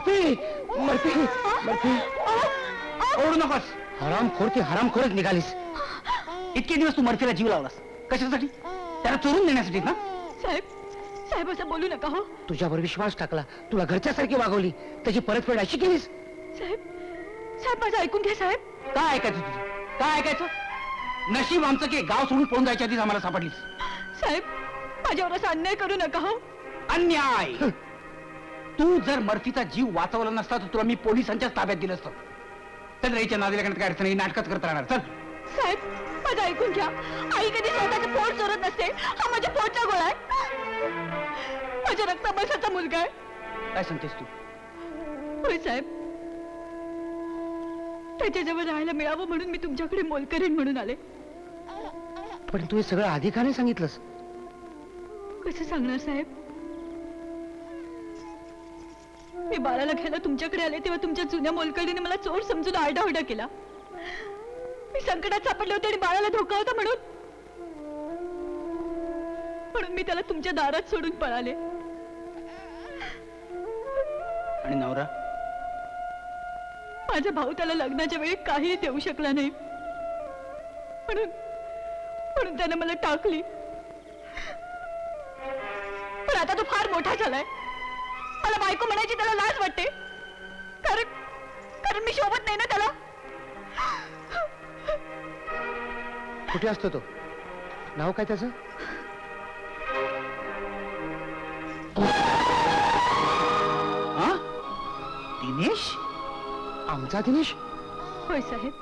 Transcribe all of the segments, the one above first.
मरती मरती मरती ओरडू नकोस. हरामखोर ती हरामखोरच निघालीस. इतके दिवस तू मर्फीला जीव लावलास कशासाठी? त्याला चोरून देण्यासाठी ना? साहेब साहेब असं बोलू नका हो. तुझ्यावर विश्वास टाकला, तुला घरच्यासारखी वागवली, त्याची परतफेड अशी केलीस. साहेब साहेब माझं ऐकून घ्या साहेब. काय ऐकायचं तुझं? काय ऐकायचं? नशीब आमचं की गाव सोडून पळून जायच्या आधीच आम्हाला सापडलीस. साहेब माझ्यावर असा अन्याय करू नका हो. अन्याय? तू जर मर्फीचा जीव वाचवला नसता तर तुला मी पोलिसांच्याच ताब्यात दिलं असतं. तर रेच्या नादीला करण्यात काय अडचण नाही, नाटकच करत राहणार. चल साहेब माझं ऐकून घ्या. आई कधी स्वतःचं पोट चोरत नसते. हा माझ्या पोटचा गोळा आहे. माझ्या रक्ताबसाचा मुलगा आहे. काय सांगतेस तू? होय साहेब, त्याच्याजवळ राहायला मिळावं म्हणून मी तुमच्याकडे मोलकरीण म्हणून आले. पण तू हे सगळं आधी का नाही सांगितलंस? कसं सांगणार साहेब? मी बाळाला घ्यायला तुमच्याकडे आले तेव्हा तुमच्या जुन्या मोलकरीने मला चोर समजून आरडाओरडा केला. मी संकटात सापडले होते आणि बाळाला धोका होता म्हणून मी त्याला तुमच्या दारात सोडून पळाले. आणि नवरा? माझा भाऊ त्याला लग्नाच्या वेळी काही देऊ शकला नाही म्हणून त्याने मला टाकली. पण आता तो फार मोठा झालाय. मला बायको म्हणायची त्याला लाज वाटते, कारण मी शोभत नाही ना त्याला. कुठे असतो तो? नाव काय त्याचं? दिनेश? आमचा दिनेश? होय साहेब.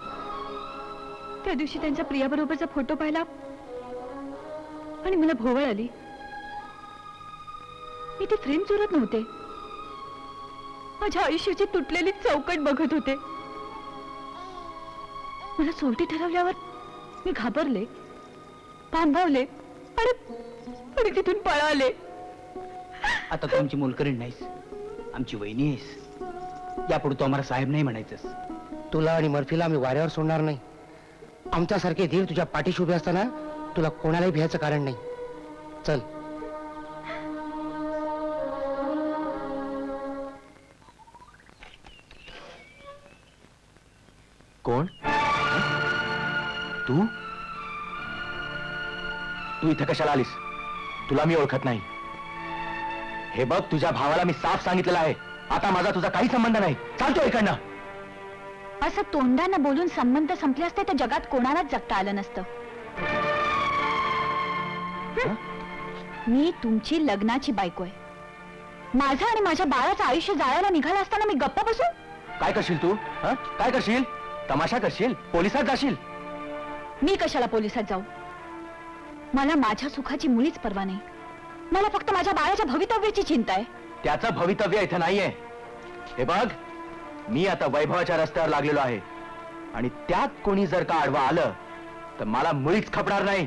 त्या दिवशी त्यांच्या प्रियाबरोबरचा फोटो पाहिला आणि मला भोवळ आली. मी ती फ्रेम चोरत नव्हते, माझ्या आयुष्याची तुटलेली चौकट बघत होते. मला सोडती ठरवल्यावर मी घाबरले, भांबावले आणि तिथून पळाले. आता तू आमची मोलकरीण नाहीस, आमची वहिनी आहेस. यापुढे तू आम्हाला साहेब नाही म्हणायचंस. तुला आणि मर्फीला आम्ही वाऱ्यावर सोडणार नाही. आमच्यासारखे धीर तुझ्या पाठीशी उभे असताना तुला कोणालाही भ्यायचं कारण नाही. चल. कोण तू? तू इथे कशाला आलीस? तुला मी ओळखत नाही. हे बघ, तुझ्या भावाला मी साफ सांगितलेलं आहे, आता माझा तुझा काही संबंध नाही. चालतो इकडनं. असं तोंडानं बोलून संबंध संपले असते तर जगात कोणालाच जगता आलं नसतं. मी तुमची लग्नाची बायको आहे. माझं आणि माझ्या बाळाचं आयुष्य जाळायला निघालं असताना मी गप्प बसू? काय करशील तू? काय करशील? तमाशा करशील? पोलिसात जाशील? मी कशाला पोलिसात जाऊ? मला माझ्या सुखाची मुळीच पर्वा नाही. मला फक्त माझ्या बाळाच्या भवितव्याची चिंता आहे. त्याचं भवितव्य इथं नाहीये. हे बघ, मी आता वैभवाच्या रस्त्यावर लागलेलो आहे आणि त्यात कोणी जर का आडवा आलं तर मला मुळीच खपणार नाही.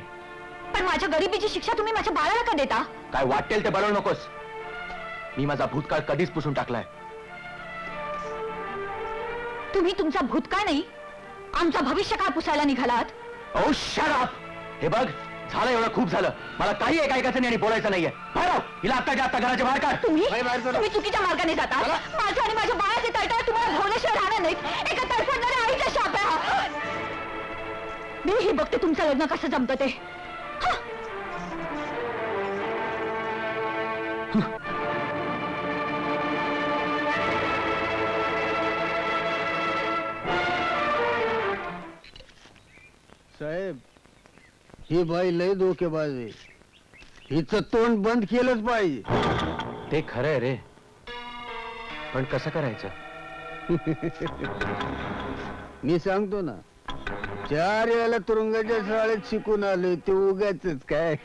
पण माझ्या गरिबीची शिक्षा तुम्ही माझ्या बाळाला का देता? काय वाटेल ते बनवू नकोस. मी माझा भूतकाळ कधीच पुसून टाकलाय. तुम्ही तुमचा भूतकाळ नाही, आमचा भविष्यकाळ पुसायला निघालात. ओ शट अप. हे बघ, झालं एवढं खूप झालं. मला काही ऐकायचं नाही आणि बोलायचं नाहीये. बाहेर हिला आत्ताच्या आत्ता घराच्या बाहेर काढ. तुम्ही चुकीच्या मार्गाने जाता. माझं आणि माझ्या बाळाचे तळतळ तुम्हाला भोवल्याशिवाय राहणार नाहीत. एका तडफडणाऱ्या आईचा शाप आहे हा. मी ही बघते तुमचं लग्न कसं जमतं ते. साहेब, ही बाई लय धोकेबाज आहे. हिचं तोंड बंद केलंच पाहिजे. ते खरं आहे रे, पण कसं करायचं? मी सांगतो ना, 4 वेळेला तुरुंगाच्या शाळेत शिकून आलोय, ते उगाचच काय.